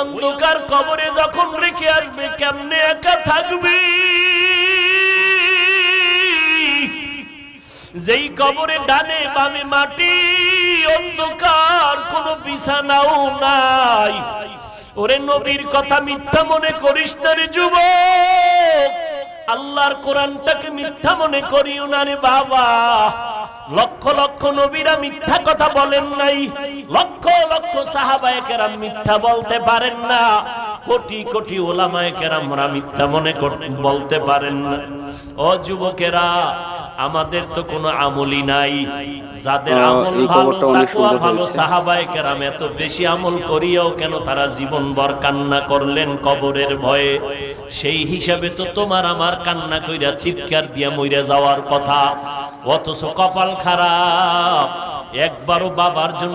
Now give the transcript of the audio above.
অন্ধকার কবরে যখন রেখে আসবে কেমনে একা থাকবে? যেই কবরে ডানে বামে মাটি, অন্ধকার, কোনো বিছানাও নাই। ওরে নবীর কথা মিথ্যা মনে করিস না রে যুবক, আল্লাহর কোরআনটাকে মিথ্যা মনে করিও না রে বাবা। লক্ষ লক্ষ নবীরা মিথ্যা কথা বলেন নাই, লক্ষ লক্ষ সাহাবায়ে কেরাম মিথ্যা বলতে পারেন না, কোটি কোটি ওলামায়ে কেরামরা মিথ্যা মনে বলতে পারেন না। ও যুবকেরা, আমাদের তো কোনো আমলই নাই। যাদের আমল ভালো, তাকওয়া ভালো, সাহাবায়ে কেরাম এত বেশি আমল করিয়াও কেন তারা জীবনভর কান্না করলেন কবরের ভয়ে? সেই হিসাবে তো তোমার আমার কান্না কইরা চিৎকার দিয়া মইরা যাওয়ার কথা। অথচ কপাল খারাপ, একবারও বাবার জন্য